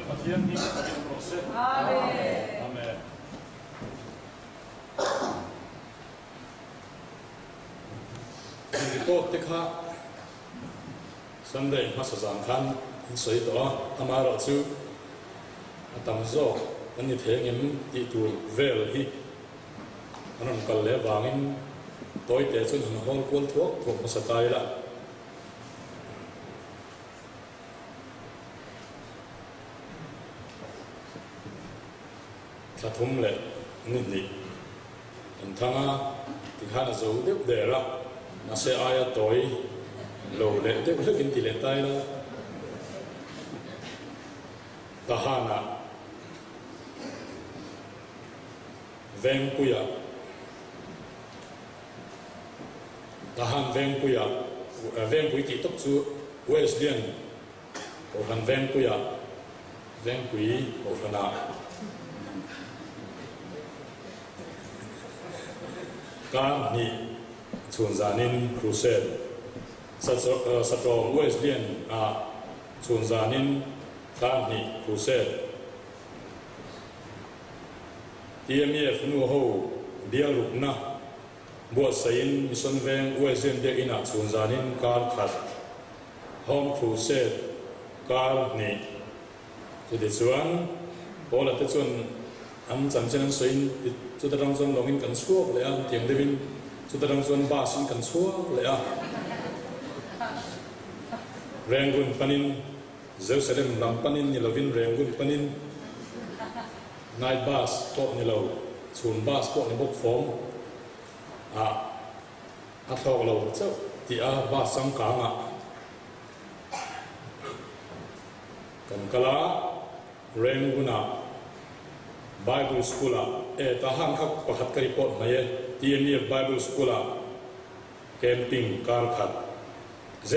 Pathian hi Pathian proses. Amen. Amen. Report tekha Sunday masazang khan soi to amaro chu atam zo ani thengem ti tu vel hi anon kal le wangin toy te chun han hol kol thuak masatai la thum le ni an thanga ti khana zo deuh de la na se aya toy lo le deuh lekin ti le tai la tahana vengpuya tahan vengpuya vengpui ti tok chu Wesleyan o han vengpuya vengpui o hana kan ni chun zanin crusade satong Wesleyan a chun zanin kan ni crusade TMF nu ho dia rukna buat sain mission veng Wesleyan de ina chun zanin kar khat home crusade kar ni jadi chuan bola te chun am chan chen soin chu ta dang chon longin kan chuak le an tiang devin chu ta dang chon ba sin kan chuak le a rengun panin Jerusalem lam panin ni lovin rengun panin night bus to ni lo chun bus to ni bok form a thok lo chau ti a ba sam ka nga kan kala renguna Bible School tahan khak pakhat ka report mai TMF Bible School camping kar khat z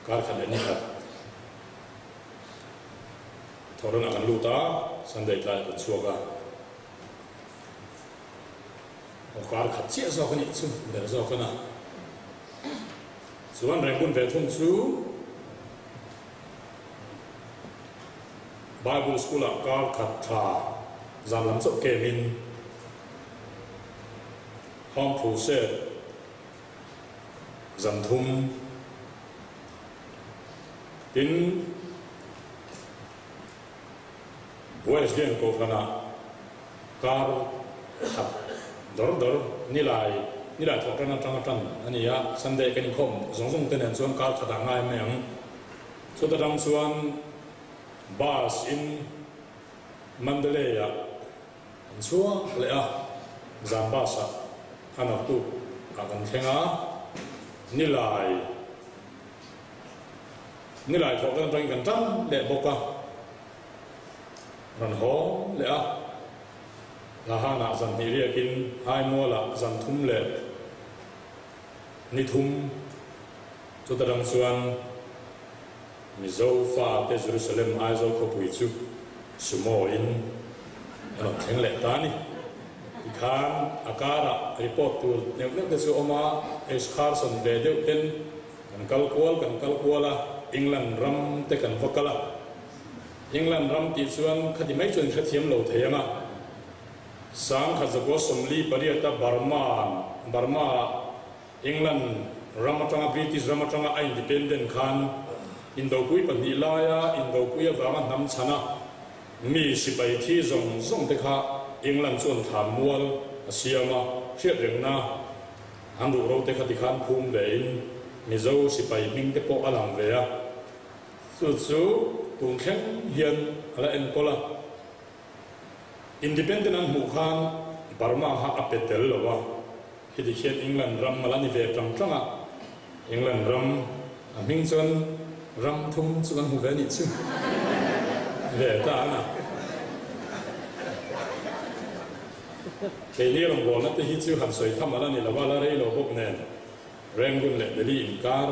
kar khat ni khat thoron akan luta Sunday klai kan suaga o kar khat chi zo kan chu der zo kana chuan rengun ve thung chu Bible School kar khat tha zam lam chok ke min home crusade zam thum tin Wesleyan ko kana kar khat dor nilai thok tan ani ya Sunday kan khom zong ten chuan kar khat angai meng so ta dang chuan bus in Mandalay chua le a zambasa anak tu akan thenga nilai thok kan tan le boka ran ho le a lahana zan hiria kin hai mola zan thum le ni thum chu ta dang chuan mizo fa te Jerusalem aizo ko pui chu sumo in ano theng le tani ikhan akara report tu ne chu oma es Carson ve deu ten kan kalkuala England ram te kan vokala England ram ti chuan khati mai chun khathiam lo theyanga sang khazago somli pariata Burma England ramatanga British ramatanga independent khan Indopui panilaya Indopui avanga nam chana mi sipai thi zong te kha England chon thamual asiama hriat rengna andu ro te kha dikhan phum vein mizo sipai ming te po alang veya chu tung khen hian ala en pola independent an mu khan Burma ha apetel lowa hidi khen England ram malani ve tanga England ram aming chon ram thum chuan hu ve ni chu ve ta na ke ni long bo na te hi chu han soi tham ala ni la wala rei lo bok nen rengun le deli in kar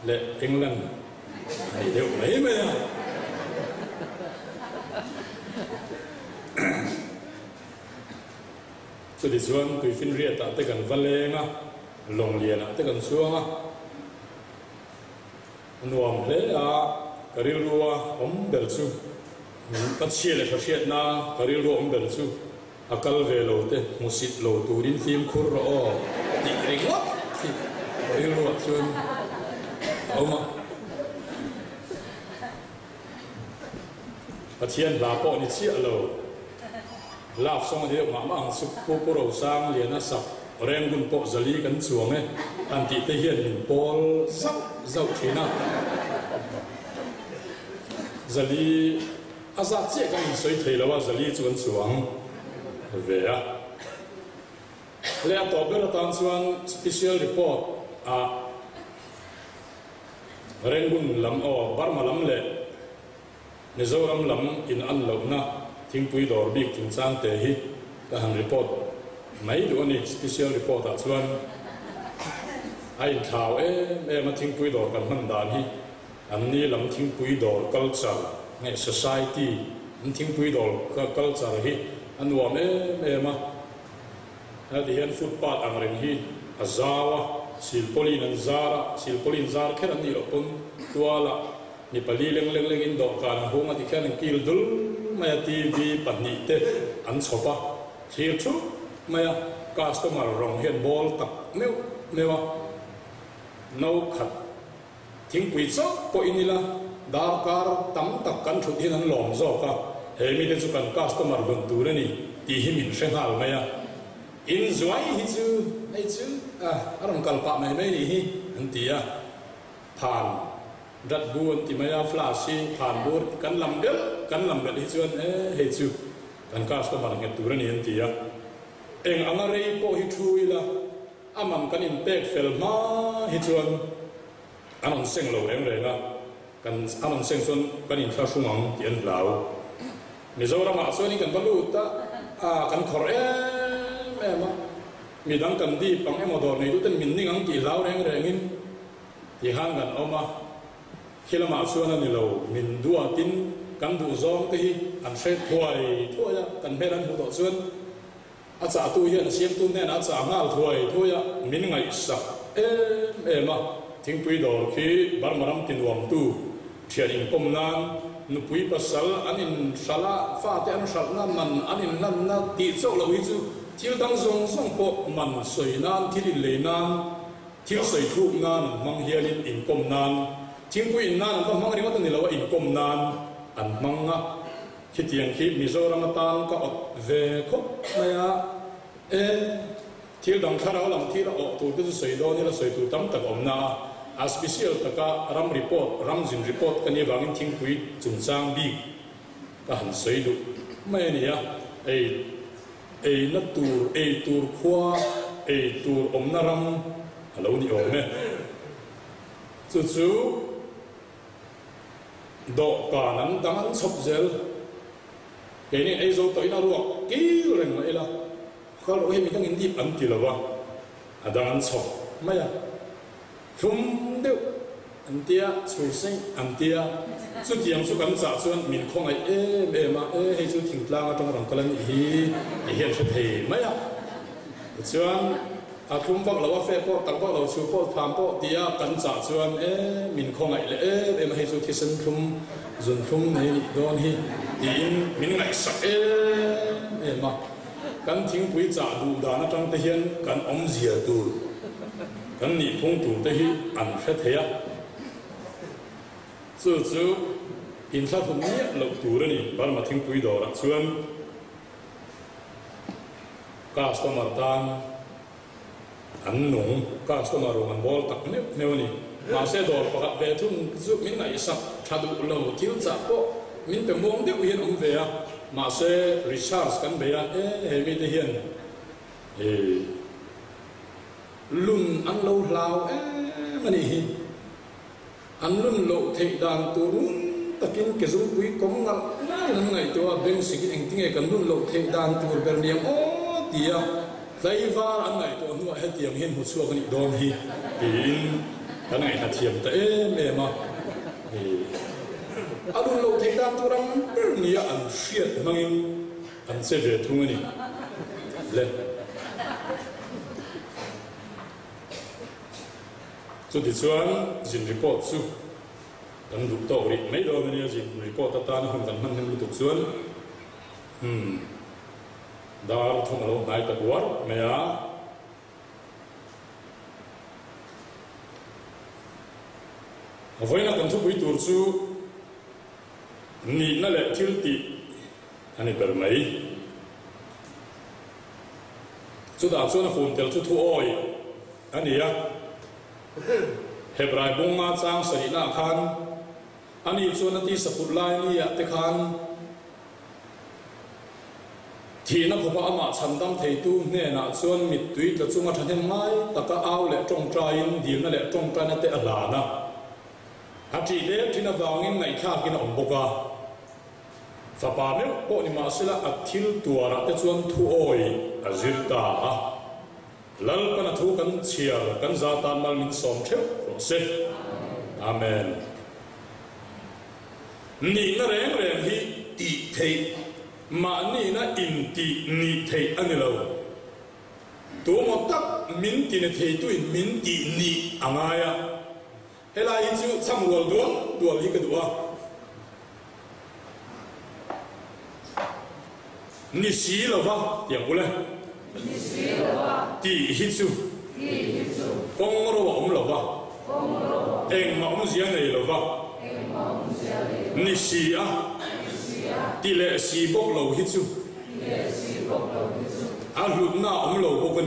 le England ai deu mai me ya so di chuan tui fin ria ta te kan valenga long lian te kan suanga nuam hle a karil ruwa ber chu ta chia le khasiat na karil ruwa ber chu akal ve lo te musit lo turin thim khur ro ti ring wa karil ruwa chun oma pathian la po ni chia lo laf song de ma ma ang su ko ro sang lian sa reng gun po zali kan chuang e an ti te hian in pol zau thina zali aza che kan soi thei lawa zali chuan chuang ve a le a to ber tan chuan special report a reng gun lam o barma lam le Mizoram lam in an lo na thingpui dor bik chung chang te hi ka han report mai do ni special report a chuan ai thau ma thingpui dor kan man dan hi an ni lam thingpui dor culture ngai society an thingpui dor ka culture hi an wam ma ha di han footpath ang ren hi azawa silpolin an zara kher an ni lo pun tuala ni pali leng in do kan hong ati khan kil dul maya tv pani te an chopa thil thu maya customer rong hian bol tak mewa no khat thing pui cho po inila dar kar tam tak kan thu hin an lom zo ka he mi le chu kan customer gon tur ani ti hi min hrengal maya in zwai hi chu ai chu aram kalpa mai ni hi an tia than dat buôn thì mày flashy phản buôn cắn làm bel hết chuyện hết chú cắn customer nghe tu ra niên tia anh ang rei po hi chui la amam kan impact fel ma hi chuyện anh seng lo reng nga kan anh seng son kan in sa sumang tien lao mi zo ra ma so ni kan balu ta kan khor ma mi dang kan di pang emodor nei tu ten min ning ang ki lao reng in thì hang kan oma khi mà xuân này lâu mình đua tin cán đủ gió thì anh sẽ thôi à cần phải ăn hủ đậu xuân à trả tu hiện xem tu nên à trả ngal thôi à mình ngày sắp em mà thỉnh quý đồ khi bar maram tin wam tu thiền in công nan nu quý pasal anh in sala pha te anh sal nan man anh in nan na ti châu lâu hiu thiếu tăng song po man soi nan thiếu lệ nan thiếu soi thu nan mang hiền in công nan chính quy nan có mang đi mất ni lawa in kom nan an manga khi tiền khi Mizoram tan ka ot ve khop maya thil dang khara lam thil o tu tu soi do ni la soi tu tam tak om na a special taka ram jin report kan ni bangin thing pui chung chang bi ka han soi du mai ni ya na tur khwa tur om na ram alo ni om me chu độ cả nắng đang sập zel cái này ai rồi tới nào luôn kí rồi này là kalau orang mình đang in deep anti là ba đang sập mấy à không được anti à suy sinh anti à suy tiền suy cảm giác suy mình không ai mà hay suy thỉnh lang trong lòng cái này hiện sẽ thấy mấy à chuan không vác lâu phê po tắc vác lâu chú po tham po tia cắn trả chuan mình không ngại lệ em hay chú thi sinh không dùng không này đón hi in mình ngại sắc em mà cắn tiếng quý trả đủ đàn ở trong tay hiền cắn ống dìa đủ cắn nhị phong đủ tay hi ăn phết thế à chú in sát hôm nay lâu đủ rồi nè bảo mà tiếng quý đó là chuan customer tan anh nung customer roman bol tak neu ni ma se dor pakat ve thum zu min ngai sak thadu lo thil cha po min pe mong de hian ve a ma se research kan be a he mi de hian lun an lo lao mani hi an lun lo thei dan tu run takin ke zum pui kom ngal nan ngai to ben sigin eng tinge kan lun lo thei dan tu ber niam tia lấy va anh này tôi nuôi hết tiền hiên một số cái đòn hi thì cái này là tiền tới mẹ mà thì anh lâu thấy đang tôi đang nhiều anh phiền mang anh sẽ về thu này lên rồi thì chuan dình report su kan du to ri mai do ni ji report ta na hum kan man hem lu tuk suan dar thong lo nai ta war me ya avoina kan thu bui tur chu ni na le thil ti ani ber mai chu da chu na phone tel chu thu oi ani ya hebrai bunga chang sari na khan ani chu na ti saput lai ni ya te khan thì nó không có ama chandam thầy tu nè na chuan mit tui la chunga thanem mai taka aw le tong train dil na le tong tra na te ala na hati le thina wangin ngai kha kin om boka fa pa me po ni ma sila athil tuara te chuan thu oi azirta a lal pana thu kan chiar kan za tan mal min som theu ro se amen ni na reng reng hi ti thei mà ni na in ti ni thei ani lo tu mo tak min ti ne thei tu in min ti ni angaya helai chu cham rol do hi ka duwa ni si lo wa yang ule ni si lo wa ti hi chu kong ro wa lo wa eng ma zia nei lo wa ni si a tỷ lệ xì bốc lầu hít chu lụt na ông lầu bốc cái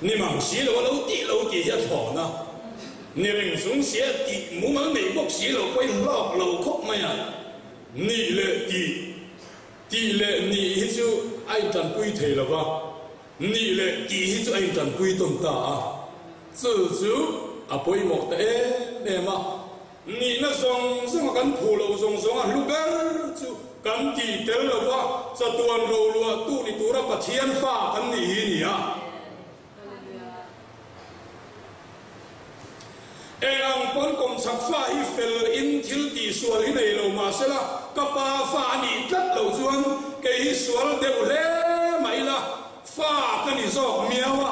ni mang xì lầu tỷ hết thỏ na ni rình xuống xì tỷ muốn mang này bốc xì lầu quay lọc lầu khóc mày à ni lệ tỷ lệ ni hít chu ai trần quy thể là va ni lệ tỷ hít chu ai trần quy tồn ta tự chú bôi một té để mà ni na song kan phulo song a lugar chu kan ti tel lo wa sa tuan ro lo tu ni tura pathian fa kan ni a ang pon kom sak fa hi fel in thil ti sual hi nei lo ma sela ka pa fa ni tlat lo chuan ke hi sual deu le mai la fa kan ni zok miawa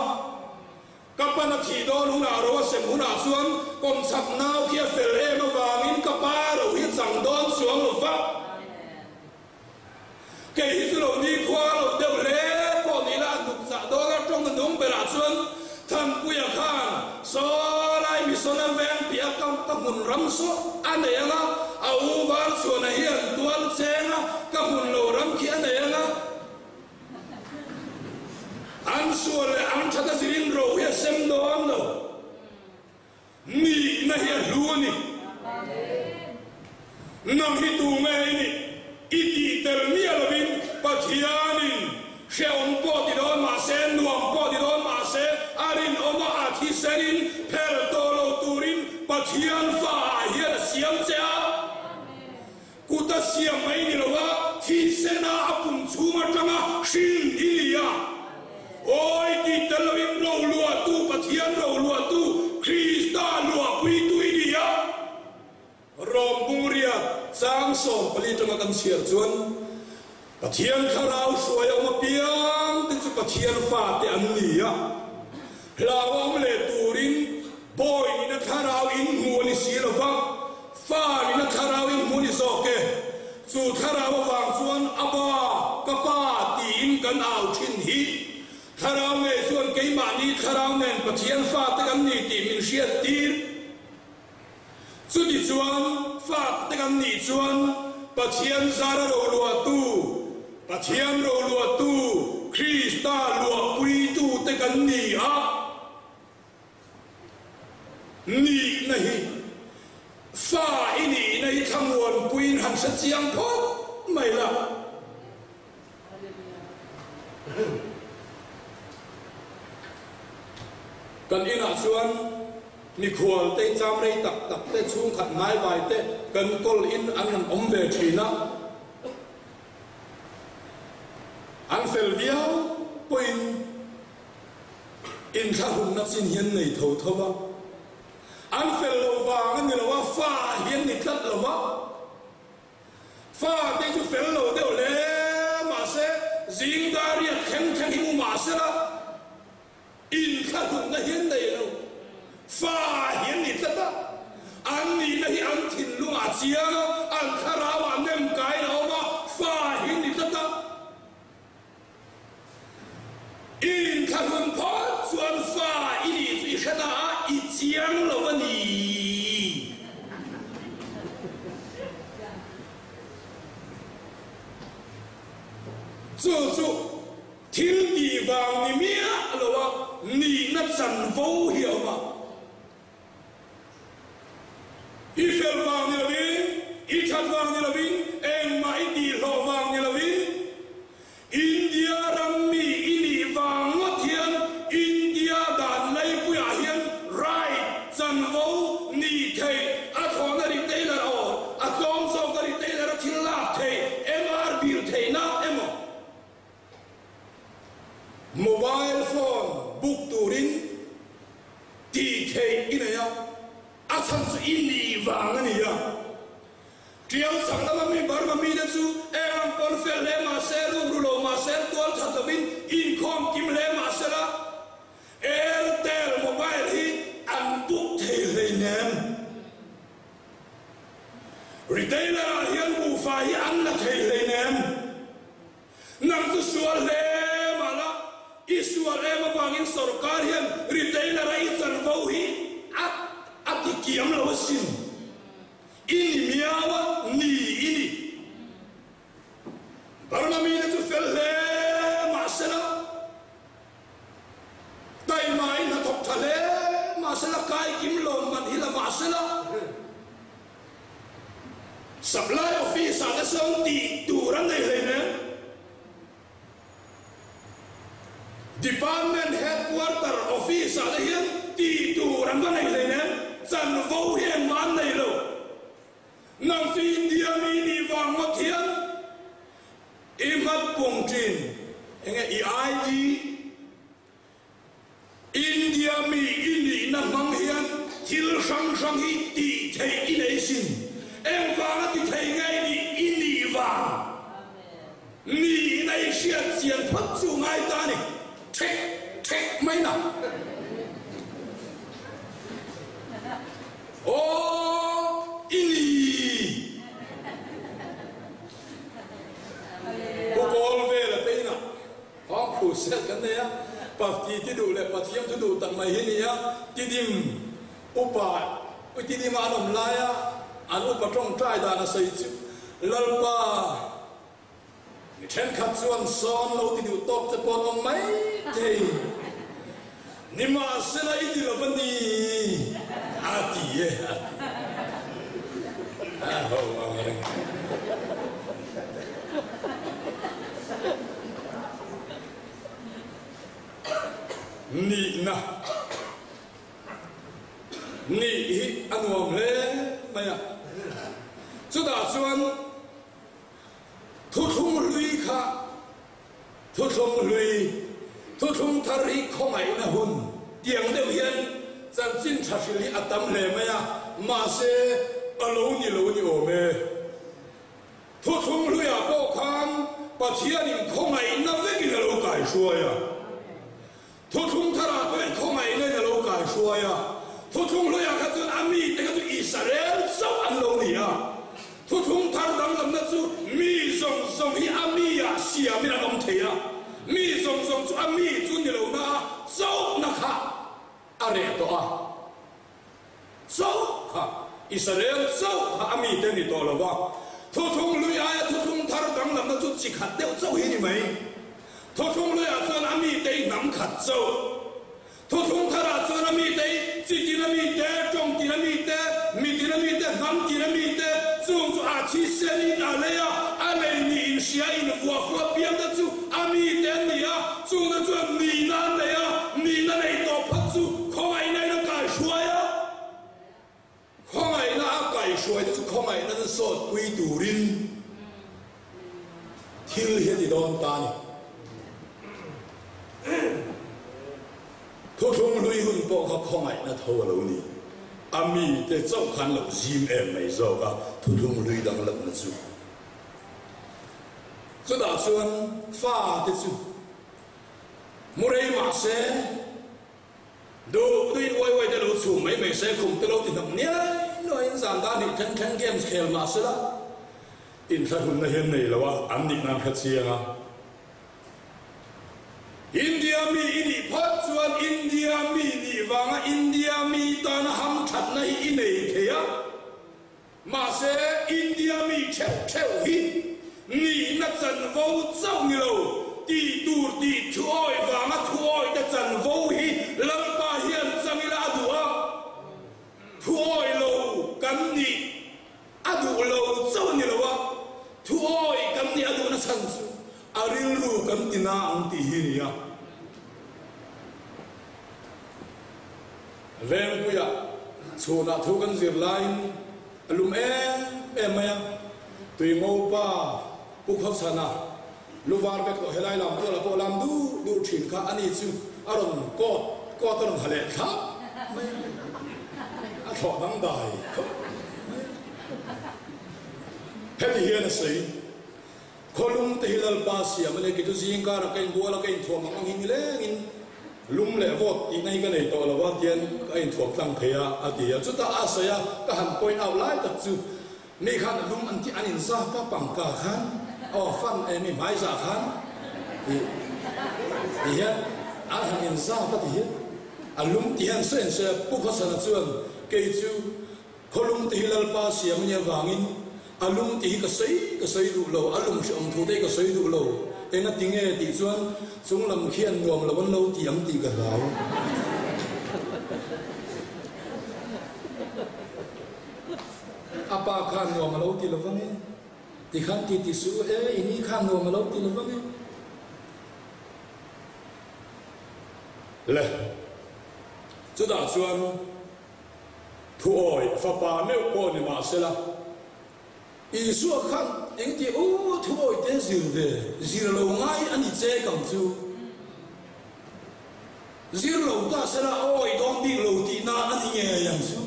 kapana thi do lu na ro sem hu na chuan kom sak nau kia fel em wangin kapa ro hi chang don suang lo fa ke hi chu lo ni khwa lo deu le ko ni la duk sa do ga tong ndong be la chuan tham pu ya khan so lai mi so na ven pia kam ka mun ram so ane anga au war chuan a hian tual chenga ka mun lo ram ki ane anga an sual an thata zirin ro hi sem do am no ni na hi luani nam hi tu me ni iti tel mi alovin pathianin sheon po ti do ma sen nuam po ti do ma se arin oma athi serin pel to lo turin pathian fa hi siam cha kuta siam mai ni lo wa thi sena apum chuma tanga shin ilia oi ti telovin ro lua tu pathian ro lua tu Krista lua pui tu idia rom bunguria sang som pali tanga kan siar chuan pathian kharau suai oma piang te chu pathian fa te an nia lawam le turin boy ni na kharau in muani silova fa ni na kharau in muani soke chu kharau wang chuan aba kapa tin kan au thin hi kharau nge chuan keima ni kharau nen pathian fa te kan ni ti min siat tir chu ti chuan fa te kan ni chuan pathian zara ro lua tu pathian ro lua tu Krista lua pui tu te kan ni a ni nahi fa ini nahi thamon puin han sa chiang pho mai la kan ina chuan ni khual te cham rei tak tak te chung khat ngai vai te kan kol in an om ve thina an fel viau poin in kha hum na sin hian nei tho thowa an fel lo wang ni lo wa fa hian ni khat lo wa fa te chu fel lo de le ma se jing da ria khen khen hi ma se la in kha hum na hian nei lo fa hian ni khat 安尼那些安天路啊，只啊，安卡拉瓦nem改了嘛，发现你得得，因他们跑转发一里最看那一讲了问你，做做听地方的名了哇，你那真不晓嘛？一分方的兵，一千方的兵，买地老方的兵，印第安人民印尼方我天，印第安人来不亚现，right 真好你睇，阿同那里睇了哦，阿江苏那里睇了听啦睇，MRB睇那 M。Mobile phone book turin di thei ina ya a chan su in ni wang ani ya tiang sang na mi bar ma mi da su e am kon fel le ma se ru lo ma se tol tha ta bin in khom kim le ma se la Airtel mobile hi an book thei le nem retailer hian bu fa hi an na thei le nem nang su sual le Isual ema bangin sarkar hian retailer ai chan vo hi at kiam lo sin ini miawa ni ini barna mi na tu fel le masala dai mai na thok thale masala kai kim lo man hila masala supply office ada song ti turan nei le ne Department headquarter office ada hian ti turan ban nei le ne chan vo hian man nei lo nang fi India mi ni wang ma thian imat pung tin enge EID India mi ini na mang hian thil sang sang hi ti thei inei sin em wang ti thei ngai ni ini wang ni nei sia chian phat chu ngai ta ni Take mấy nào? Oh, ini. Cô về là thế nào? Họ phụ sẽ cái này á, bác tí đủ lại bác thiêm thứ đủ tặng mày hết á, tí điểm upa, tí điểm ăn ổn lại á, ăn upa trong trai đàn là xây chứ, lal ba. Trên khát xuân son lâu thì đủ tốt cho con ông mấy thì nhưng mà sẽ là ít là vấn đề à tí à hầu anh nị na nị anh hoàng lê mày à chú đã xuân thu thung lui kha thu thung lui thu thung thari không ai na hun tiếng đều hiền chân chính thật sự li atam le mày à mà sẽ lâu ni ôm mẹ thu thung lui à bao kham bà thiên niệm không ai na về cái lâu cải xuôi à thu thung thara về không ai na lâu cải xuôi à thu thung lui à cái chuyện ami cái chuyện Israel sao ăn lâu ni à thu thung thar dang lam na chu mi zong hi ami ya sia mi na om thea mi zong chu ami chu ni lo na zau na kha are to a zau kha Israel zau kha ami te ni to lo wa thu thung lui a thu thung thar dang lam na chu chi khat deu zau hi ni mai thu thung lui a chuan ami te nam khat zau thu thung thara chuan ami te chi ti na mi te tong ti na mi te mi ti na mi te nam ti na mi te chung chu a chi se ni na le ya a le ni in sia in wa fua piam da chu ami te ni ya chung na chu ni na le ya ni na nei to phat chu khong ai nei na kai shua ya khong ai na kai shua chu khong ai na so quy tu rin thil hi di don ta ni thu thung lui hun po kha khong ai na tho lo ni ami te chau khan lo zim em mai zo ka thu thung lui dang lam na chu chu da chuan fa te chu murei ma se do tuin wai wai te lo chu mai mai se khum te lo ti nam nia nói rằng ta đi khen games khel mà sẽ là in thật hùng này hiện này là wa anh định nam hết xiang à India mi ini phát chuan India mi ni vanga India mi ta na ham thật này in này thế à mà sẽ India mi theo hi ni na chân vô châu ni lâu ti tur ti thuoi vanga thuoi ta chân vô hi lâm ta hiền sang ila dua thuoi lâu cắn ni adu lâu châu ni lâu thuoi cắn ni adu na sang su aril ru kan tina ang ti hinia ven puya chona thu kan zir lain alum em maya tui mo pa pu khop sana luvar bek to helai lam to la po lam du thin kha ani chu aron ko ton hale kha a tho dang dai heti hian sei kolum te hilal pasia mane ki tu zinga ra kain bola kain thom ang hin le in lum le vot i nei ka nei to la wa tian kain thom tlang khaya atia chuta asaya ka han point out lai tak chu mi khan lum an ti anin sa pa pang ka khan o fan mi mai za khan i ya al han in sa pa ti alum ti han sen se pu kha sana chuan ke chu kolum te hilal pasia mane wangin alum ti ka sei du lo alum si om thu te ka sei du lo enga tinge ti chuan chung lam khian nuam lo lo ti am ti ka rau apa khan nuam lo ti lo vange ti khan ti su ini khan nuam lo ti lo vange le chu da chuan thu oi fa pa me ko ni ma se la Isu khan engti thoi te zir lo ngai ani che kam chu zir lo ta sala oi dong di lo ti na ani nge yang chu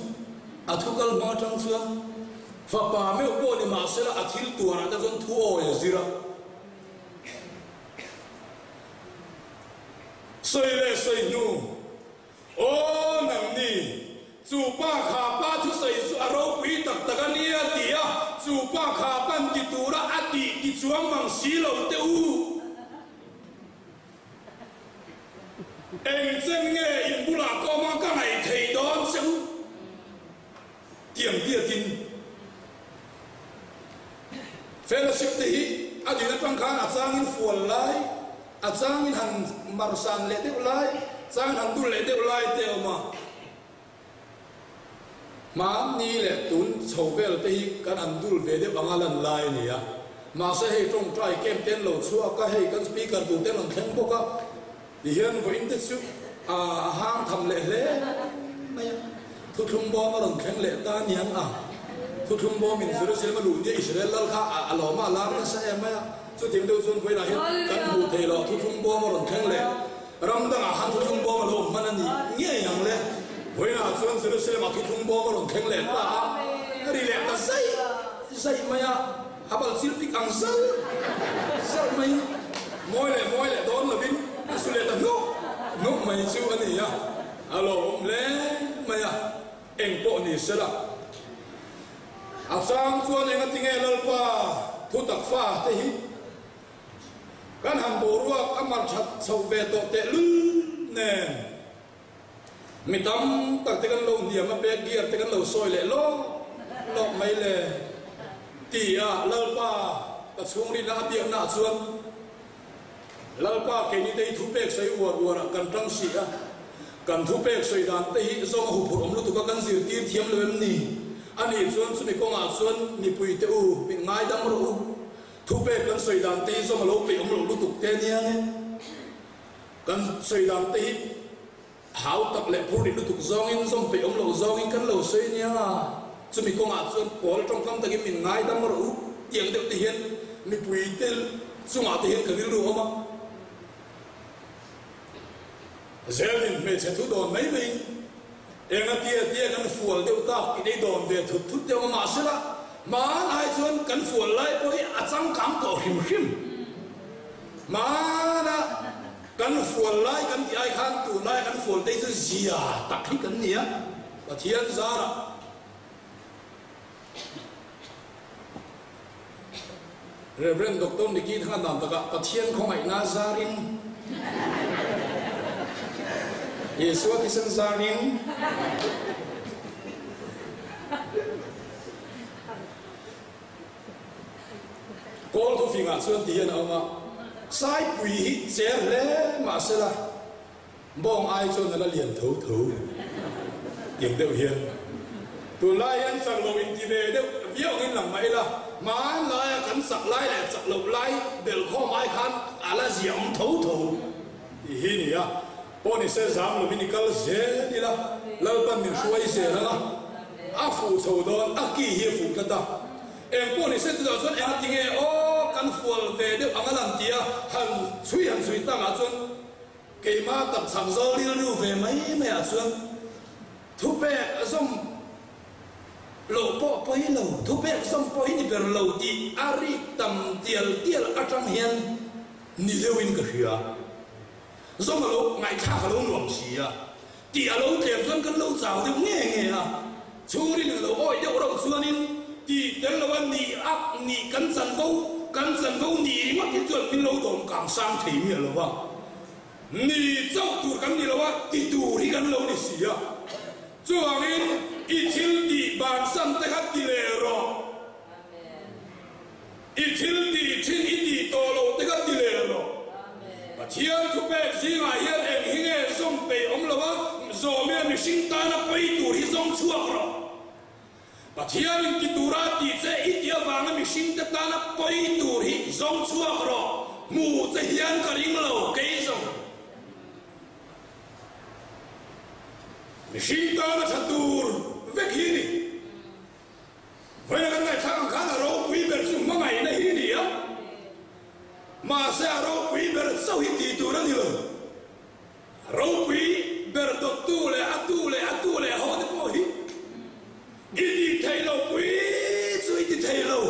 athukal ma tang chu fa pa me ko ni ma sala athil tu ara da jon thu oi zira soi nu o nam ni chu pa kha pa thu sei su aro pi tak takania tia chu pa kha pan ti tura ati ti chuang mang si lo te u em chen nge in bula ko ma ka nai thei don chu tiang tia tin fellowship te hi adi na pang khan achang in fual lai achang in han marsan le de lai chang han du le de lai te ma mà ni lệ tún sầu về là tây cái anh dul về để bằng lần lại này à mà sẽ hay trong trai kem tên lầu xua cái hay cái speaker tụ tên làm khen bốc á thì hiện với in tích hang thầm lệ lẽ này thu thung bom mà làm khen lệ ta nhang à thu thung bom mình sẽ sẽ mà đủ như Israel lal kha lò mà làm nó sẽ em á cho tiếng đâu xuân quay lại hiện cái hụ thề lò thu thung bom mà làm khen lệ ram đang han thu thung bom mà làm mà anh nghe yang lệ với là xuân sẽ mà thu thung bom mà làm khen lệ ta cái lệ ta say mày à habal silpik ang sal mày môi lệ đón là vinh su lệ ta nô mày siêu anh này à alo lẽ mày à em bộ này sẽ là sang xuân em tiếng nghe lal pa thu tak pha thế hi kan ham bo ruak amal chat sâu về tổ tệ lư nè mi tam tak te kan lo ndiam ma be gear te kan lo soi le lo mai le ti a lal pa ta chung ri na bi na chuan lal pa ke ni dei thu pek sei war kan tang si a kan thu pek sei dan te hi zo hu phur om lu tu ka kan zir tir thiam le ni ani chuan chu mi ko nga chuan ni pui te u pin ngai dam ro thu pek kan sei dan te zo ma lo pe om lu tu te nia kan sei dan te hảo tập lệ phụ định được dòng in dòng bị ông lầu dòng in căn lầu xây nha cho mình có ngã xuân bỏ trong tâm ta cái mình ngay đâm vào tiếng được thể hiện mình quý tên số ngã thể hiện cái điều đúng không giờ mình sẽ thu đòn mấy mình em là tia căn phù đều ta cái đây đòn về thu tiêu mà sẽ là mà ai xuân căn phù lại bôi trăng cảm cầu hiểm mà là căn phù lại căn thì ai khăn tụ lại căn phù đây là gì à tắc khi căn nhỉ và thiên gia là Reverend Dr. Nikki thang nam taka pathian khong ai Nazarin Yesua kisan zarin Call to finga suan tiyan ama sai pui cher le ma sela bong ai cho na lian thấu thấu tiếng đều hiền tu lai an sang lo in ti de de viau ngin lang mai la ma lai kan sak lai le sak lo lai del kho mai khan ala ziam thấu thấu hi ni ya po ni se zam lo minikal ze ni la lo ban min suai se la a fu chou don a ki hi fu ka ta em po ni se tu da son em tinge o kan fual ve de angalam tia han sui ta ma chun ke ma tập sang zo li lu ve mai me a chun thu pe som lo po hi lo thu pe som po hi ni ber lo ti ari tam tiel atang hian ni lewin ka hia som lo ngai kha ka lo nuam si a ti a lo tlem chun kan lo chau de nge a chu ri lo oi de ro chuanin ti tel lo ni ap ni kan san go ni ma ki chuan pin lo dom kang sang thei mi lo wa ni chau tu kan ni lo wa ti tu ri kan lo ni si a chuanin i thil ti ban sam te khat ti le ro i thil ti thin i ti to lo te khat ti le ro ba thiam thu pe ji nga hian em hinge som pe om lo wa zo me mi sing ta na pai tu ri zong chuak ro ba thiam ki tu ra ti se i ti awang mi sing ta na pai tu ri zong chuak ro mu che hian ka ring lo ke zong mi sing ta na chatur vek hi ni vậy là ngày tháng khá là rau quý bền sung mang ngày này hi ni á mà sẽ rau quý bền sau hi ti tu đó đi rồi rau quý bền đột tu lệ họ đi bỏ hi ít đi thay lâu quý rồi ít đi thay lâu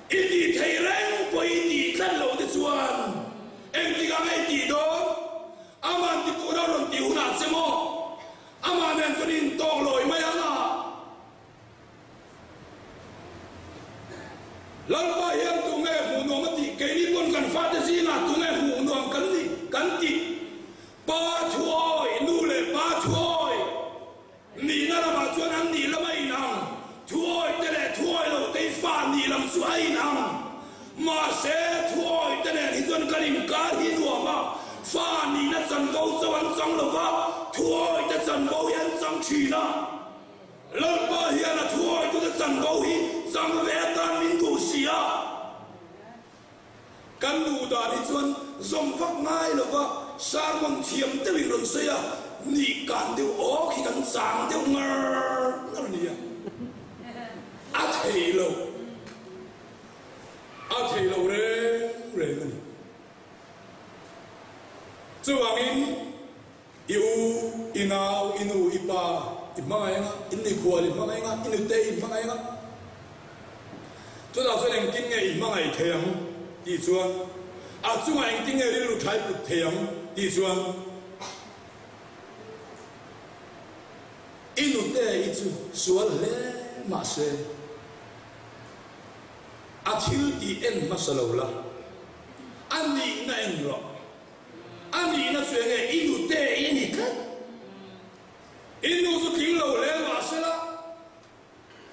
ít đi thay rèn bỏ ít đi khăn lâu đi xuân em đi gặp em đi đó aman đi cố đâu rồi tiêu nát xem mo aman em cho nên tông lội mấy anh à lần ba hiền tu nghe hù nuông mất thì cái đi quân cần phát cái gì là tu nghe hù nuông cắn gì ba chuôi nu lệ ba chuôi nỉ na là ba chuôi ăn nỉ là mấy năm chuôi thế này chuôi rồi cái pha nỉ làm suy năm mà sẽ chuôi thế này thì dân cái điểm cá hi nuông mà pha nỉ na dần câu sâu ăn xong rồi va chuôi thế dần câu hiền xong chỉ na lần ba hiền là chuôi thế dần câu hi sang vẽ tan min tu sia kan nu da ni chuan zom vak ngai lo wa sar mon thiam te wi ron se ya ni kan deu o khi kan sang deu ngar ni ya a thei lo re ni chuang in yu inau inu ipa imangai nga inni khual imangai nga inu te imangai nga tôi đào cho nên kinh nghiệm mà ngày thèm đi xuống, chúng anh kinh nghiệm đi lục thái bút thèm đi xuống, inu te itu sual le mase, athil di en masalawla, ani na enro, ani na suenge inu te ini kan, inu tu kinh lâu le masela.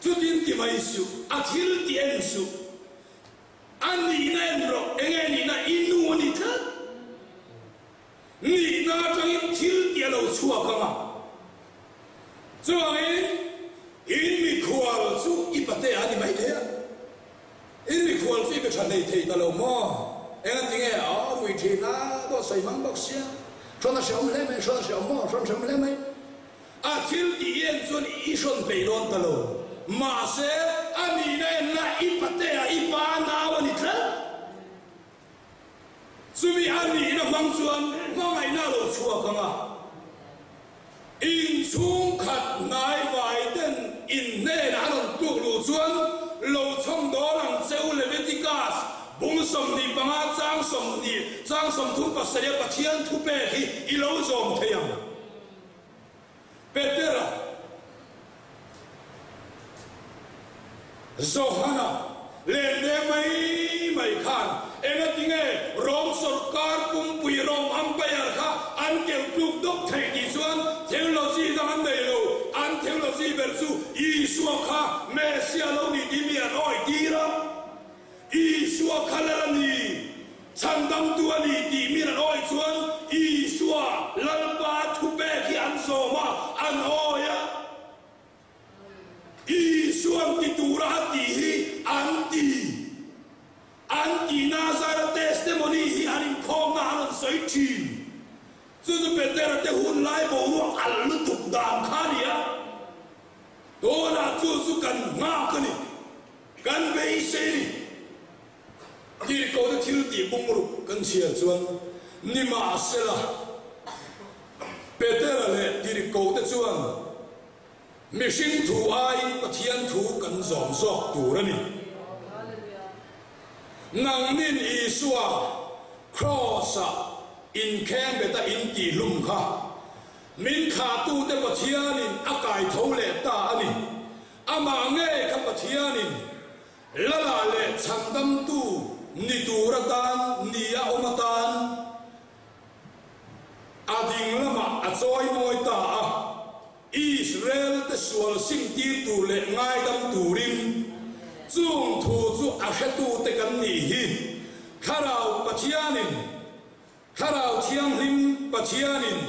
Chút tin thì mày sưu, athil thì em sưu, anh đi na em rồi, anh đi na inu anh thật, đi na trong những thil thì lâu chua cơ mà, cho anh in mi khual su ipate anh mày thế, in mi khual phi cái chuyện này thì ta lâu mò, anh tiếng nghe ở vị trí na có say măng bóc xia, cho nó sẽ lấy mày, cho nó sẽ mò, cho nó sẽ lấy mày, athil thì em cho ý xuân bể đón ta lâu. Mà sẽ anh này là ipate ipa nào anh thế, vì anh là vắng xuân mà ngày nào lo chua cơ mà, in chung khát nai vài tên in nè là anh tuột lo xuân lo trong đó làm sâu Leviticus bung sầm đi bằng á trang sầm thun bát sợi bát thiên thu bê thì ilo zom thế à, Peter Zohana lende mai khan ena tinge rom sarkar kum pui rom ampayar kha an kel pluk dok thai ki chuan theology dang an nei lo an theology versu Isua kha Mesia lo ni dimi an oi tira Isua khala ni chandam tu ani dimi an oi chuan Isua lalpa thupe ki an soma an oya Isua ki tura ti anti Nazareth testimony hi anin khom na an soi chin chu Peter te hun lai bo lu al lu tuk dam khania do na chu kan nga kani kan be se ni ki ko de thil ti bung ru kan chia chuan ni ma sela Peter le ki ko de chuan mission thu ai pathian thu kan zom sok tu rani nang nin Isua cross in khen beta in ti lum kha min kha tu te pathianin akai thole ta ani ama nge kha pathianin lala le chandam tu ni turatan nia omatan ading lama achoi moi ta Israel te sual sing ti tu le ngai dam turin chung thu chu a hetu te kan ni hi kharau pathianin kharau thiam lim pathianin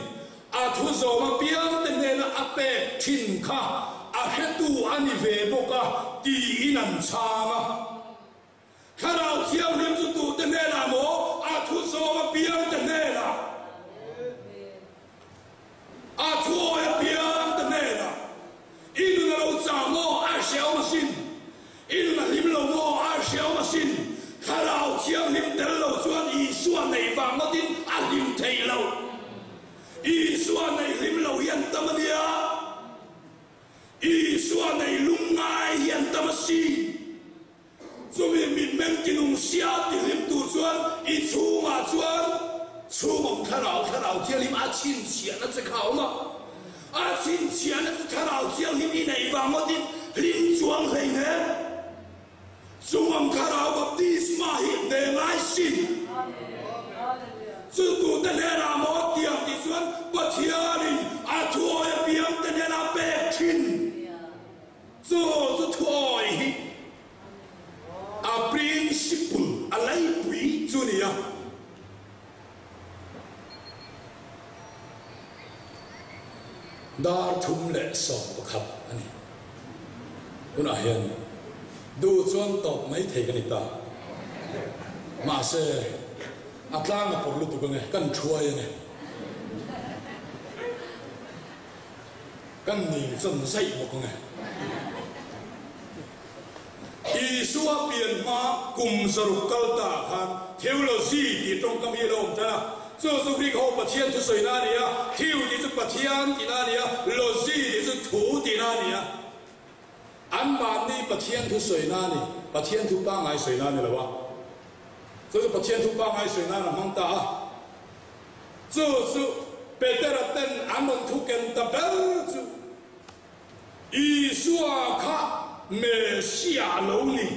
a thu zo ma piang te ne na ape thin kha a hetu ani ve boka ti inan chama kharau thiam lim chu tu te ne na mo a thu zo ma piang te ne na a thu ya piang te ne na inu na lo cha mo a xiao ma sin inu na lim lo mo a xiao ma sin kharau thiam lim te lo chuan Isua nei va ma tin a lim thei lo Isua nei lim lo hian tamania Isua nei lung ngai hian tamasi zomi min men kinung sia ti lim tu chuan I chunga chuan chumom kharau thiam lim a chin chian a che khau ma a chin chian a kharau thiam lim I nei va ma tin lim chuang lei ne Sumam kharau baptisma hi de ngai sin chu tu te ne ra mo tiam ti chuan pathianin a thuoi piang te ne na pe thin chu thoi hi a principle a lai pui chu ni ya dar thum le so pakhat ani una hian du chuan top mai thei kan ita ma se atlang a por lu tu nge kan thuai nge kan ni chon sai mo ko nge Isua pian ma kum zaru kalta khan theology ti tong kam hi lom ta so ri ho pathian tu soi na nia thiu ti chu pathian ti na nia logi ti chu thu ti na nia an ban ni pathian thu soi na ni pathian thu pa ngai soi na ni lawa so pathian thu pa ngai soi na na mang ta so Peter ten anon thu ken ta bel chu Isua kha Mesia lo ni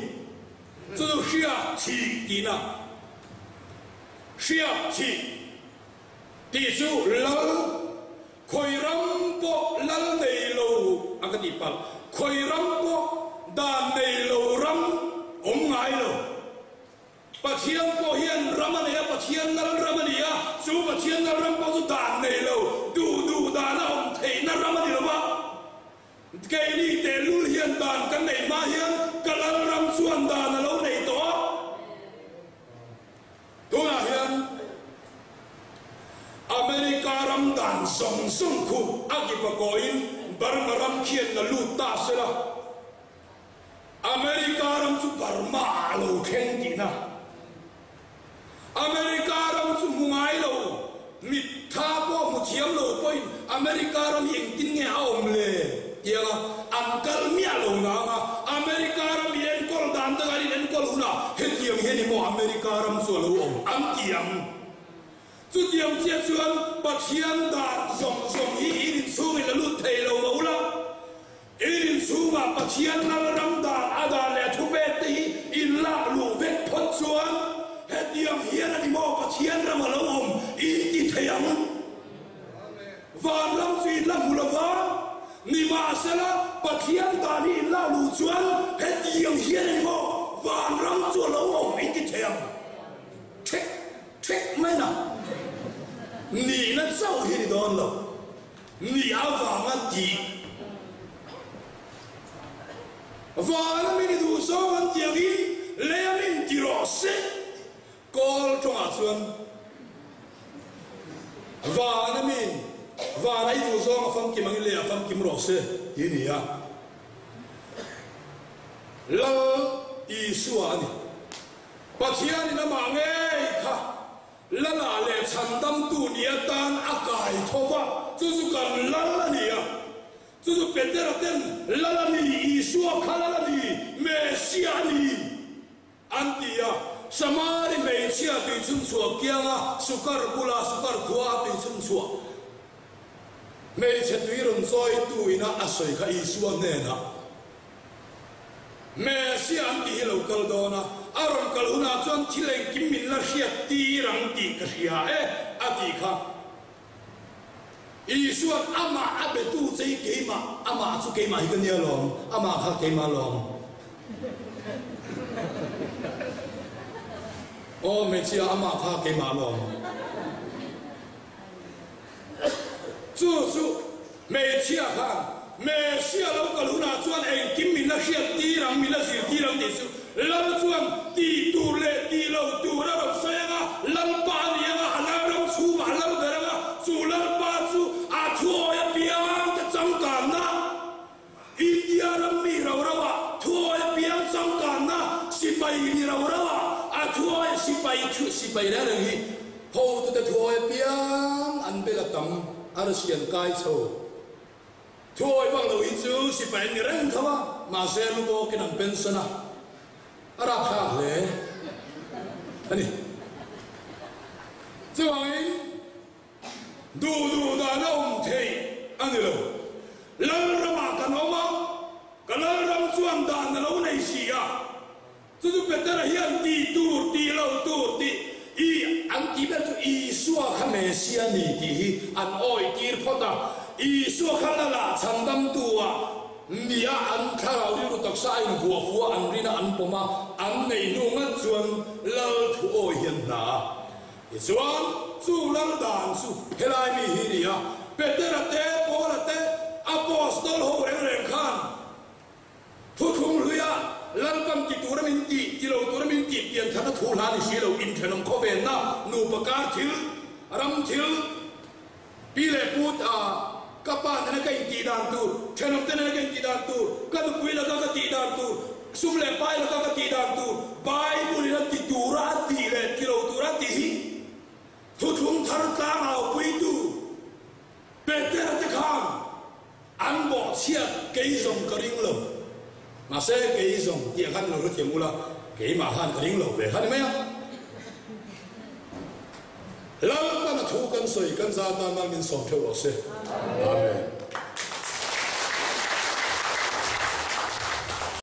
so xia ti ti na xia ti ti chu lo khoi ram po lal nei lo akati pal khoi ram po dan nei lo ram ngai lo pathian po hian ramania pathian nal ramania chu pathian nal ram po chu dan nei lo du da na thei na ramani lo ba ke ni te lu hian dan kan nei ma hian kalal ram chuan dan lo nei to na hian America ram dan song khu agipa koin barmaram khian na lu ta sela America ram chu barma lo khen ti na America ram chu mungai lo mit tha po mu thiam lo poin America ram yeng tin nge aom le yang angkal mia lo na America ram yen kol dan ta gari nen kol huna hetiam heni mo America ram so lo om am tiam chu tiam chia chuan pathian da zong hi in chu la lu thei lo ma ula in chu ma pathian na ram da ada le thiên ra mà lâu om ít đi thầy ông và lâm duy lâm mù lâm vang ni mà sẽ là bậc thiên ta đi lao lù chuan hết yêu hiền ngô và lâm chùa lâu om ít đi thầy ông check mấy nào ni nó giàu hi đó lo ni áo vàng ăn gì và nó mình đủ số ăn tiền đi lấy mình chỉ rõ xét call trong áo xuân và nó mình và này đủ số mà phong kim mang lấy phong kim rõ xét gì nhỉ à lỡ đi xóa đi bắt hiện nó mang nghe cả lỡ là lệ chân tâm tu nia tan ác cải thô va chú cần lỡ nè chú biết thế là tên lỡ nè Isu khá lỡ nè Messia nè anh đi à Samari Messia tùy chung chùa kia à sukar bula sukar khua tùy chung chùa Messia tùy rừng soi tùy na asoi khá Isu nè na Messia anh đi lâu câu đó na aron kalhuna chuan thileng kim min la hriat ti rang ti ka hria ati kha isuan ama abe tu chei keima ama chu keima hi kania lom ama kha keima lom o me chia ama kha keima lom chu me chia kha me chia lo kalhuna chuan eng kim min la hriat ti rang min la zir ti rang ti su lam chuan ti tu le ti lo tu ra ro sayanga lam pa ni nga halam ram chu ma lam daranga chu lam pa chu a thuo ya piang ta chang kan na india ram mi ro rawa thuo ya piang chang kan na sipai ni ro rawa a thuo ya sipai ra hi ho tu ta thuo ya piang an be la tam ar sian kai cho thuo ya bang lo hi chu sipai ni reng thawa ma se lu bo kin an pensana Arab ha le ani chuan du da na thei ani lo lal rama kanoma kalal ram chuan dan na lo nei sia chu petera hian ti lo tur ti I an ti ber chu I suwa kha me sia ni ti hi an oi tir phota I suwa kha la chandam tuwa nia an thao đi lu tak sai bùa phua an rina an poma an nei nu ngat chuan lal thu o hian na I chuan chu lal dan chu helai mi hi nia petera te pora te apostol ho reng khan thu thung luya lal kam ti tur min ti lo tur min ti pian thana thu la ni si lo in thanom kho ven na nu pakar thil ram thil pi le put a kapan na kai ti dan tu thanom te na kai ti dan tu ka du pui la ka ti dan tu sum le pai la ka ti dan tu bible la ti tura ti le ti lo tura ti hi thu thung thar ta mau pui tu peter te kham an bo chia cái dòng ka ring lo mà sẽ cái dòng tiền khăn lo tiền mula cái mà han ka ring lo về khăn mấy lâu ta là thu cân soi cân gia ta mang min sòng theo ở xe amen